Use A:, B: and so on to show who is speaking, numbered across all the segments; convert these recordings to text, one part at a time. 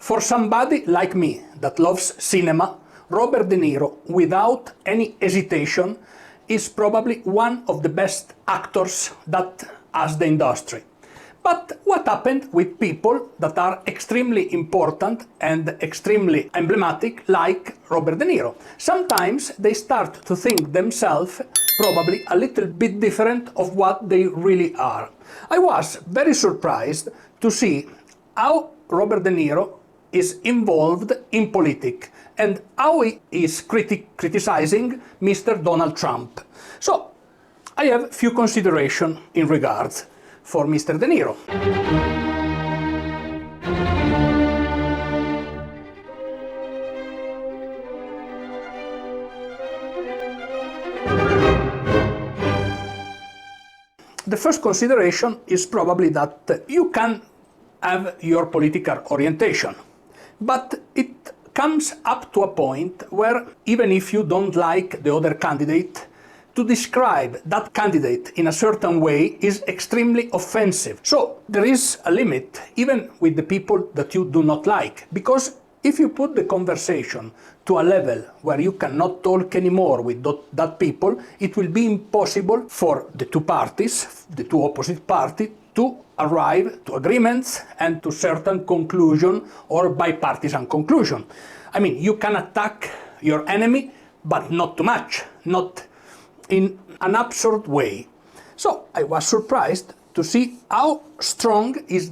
A: For somebody like me that loves cinema, Robert De Niro, without any hesitation, is probably one of the best actors that has the industry. But what happened with people that are extremely important and extremely emblematic, like Robert De Niro? Sometimes they start to think themselves probably a little bit different of what they really are. I was very surprised to see how Robert De Niro is involved in politics and how he is criticizing Mr. Donald Trump. So, I have a few considerations in regards for Mr. De Niro. The first consideration is probably that you can have your political orientation, but it comes up to a point where even if you don't like the other candidate, to describe that candidate in a certain way is extremely offensive. So there is a limit even with the people that you do not like, because if you put the conversation to a level where you cannot talk anymore with that people, it will be impossible for the two parties, the two opposite parties, to arrive to agreements and to certain conclusion or bipartisan conclusion. I mean, you can attack your enemy, but not too much, not in an absurd way. So I was surprised to see how strong is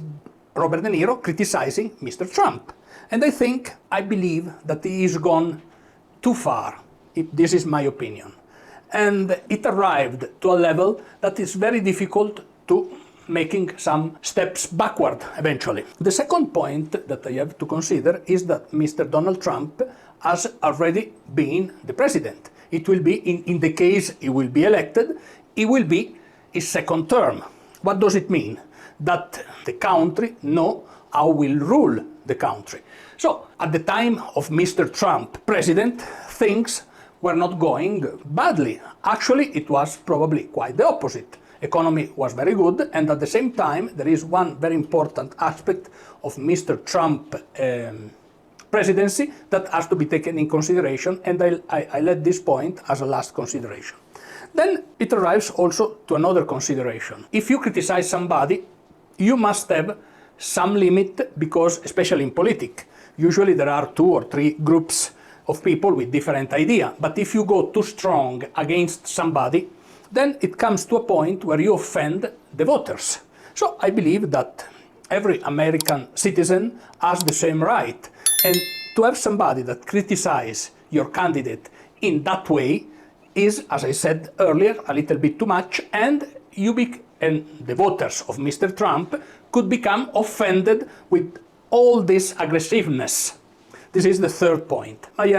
A: Robert De Niro criticizing Mr. Trump. And I believe that he is gone too far. This is my opinion. And it arrived to a level that is very difficult to making some steps backward eventually. The second point that I have to consider is that Mr. Donald Trump has already been the president. It will be, in the case he will be elected, it will be his second term. What does it mean? That the country know how will rule the country. So, at the time of Mr. Trump president, things were not going badly. Actually, it was probably quite the opposite. Economy was very good, and at the same time, there is one very important aspect of Mr. Trump presidency that has to be taken in consideration, and I let this point as a last consideration. Then it arrives also to another consideration. If you criticize somebody, you must have some limit, because especially in politics, usually there are 2 or 3 groups of people with different ideas. But if you go too strong against somebody, then it comes to a point where you offend the voters. So I believe that every American citizen has the same right. And to have somebody that criticizes your candidate in that way is, as I said earlier, a little bit too much, and the voters of Mr. Trump could become offended with all this aggressiveness. This is the third point. I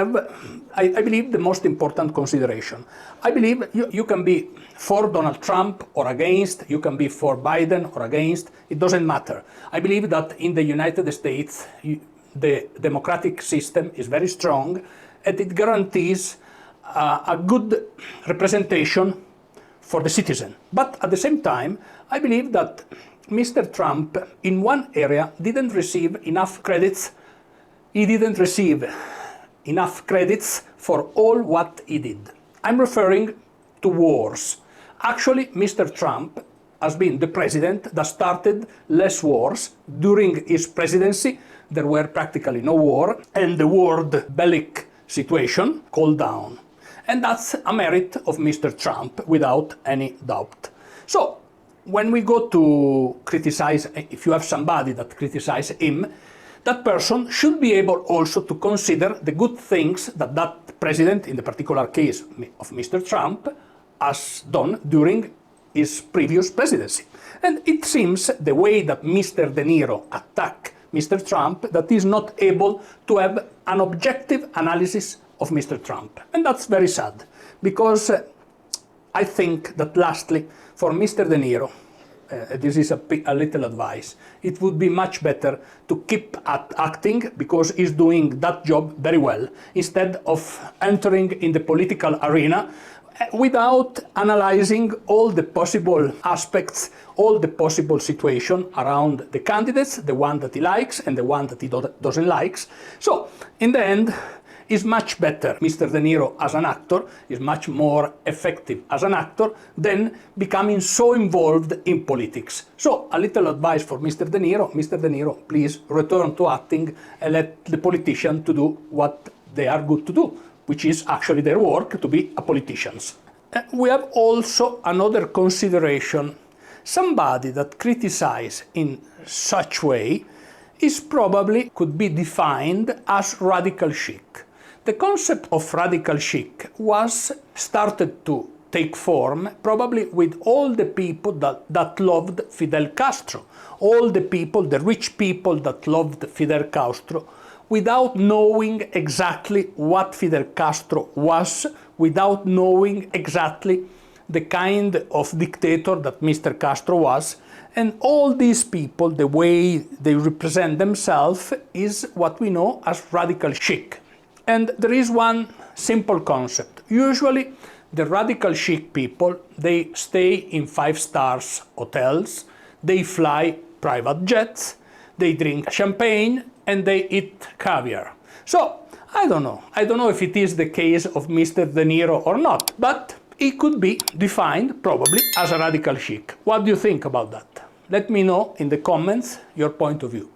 A: believe the most important consideration. I believe you can be for Donald Trump or against, you can be for Biden or against, it doesn't matter. I believe that in the United States, the democratic system is very strong, and it guarantees a good representation for the citizen. But at the same time, I believe that Mr. Trump, in one area, didn't receive enough credits. He didn't receive enough credits for all what he did. I'm referring to wars. Actually, Mr. Trump has been the president that started less wars. During his presidency, there were practically no war, and the world bellic situation cooled down. And that's a merit of Mr. Trump, without any doubt. So, when we go to criticize, if you have somebody that criticizes him, that person should be able also to consider the good things that that president, in the particular case of Mr. Trump, has done during his previous presidency. And it seems the way that Mr. De Niro attacked Mr. Trump, that is not able to have an objective analysis of Mr. Trump. And that's very sad, because I think that lastly, for Mr. De Niro, this is a little advice, it would be much better to keep acting, because he's doing that job very well, instead of entering in the political arena without analyzing all the possible aspects, all the possible situation around the candidates, the one that he likes and the one that he doesn't like. So, in the end, is much better. Mr. De Niro as an actor is much more effective as an actor than becoming so involved in politics. So a little advice for Mr. De Niro. Mr. De Niro, please return to acting and let the politicians to do what they are good to do, which is actually their work, to be a politicians. We have also another consideration. Somebody that criticizes in such way is probably could be defined as radical chic. The concept of radical chic was started to take form probably with all the people that loved Fidel Castro, all the people, the rich people that loved Fidel Castro, without knowing exactly what Fidel Castro was, without knowing exactly the kind of dictator that Mr. Castro was. And all these people, the way they represent themselves, is what we know as radical chic. And there is one simple concept. Usually, the radical chic people, they stay in 5-star hotels, they fly private jets, they drink champagne, and they eat caviar. So, I don't know if it is the case of Mr. De Niro or not, but he could be defined probably as a radical chic. What do you think about that? Let me know in the comments your point of view.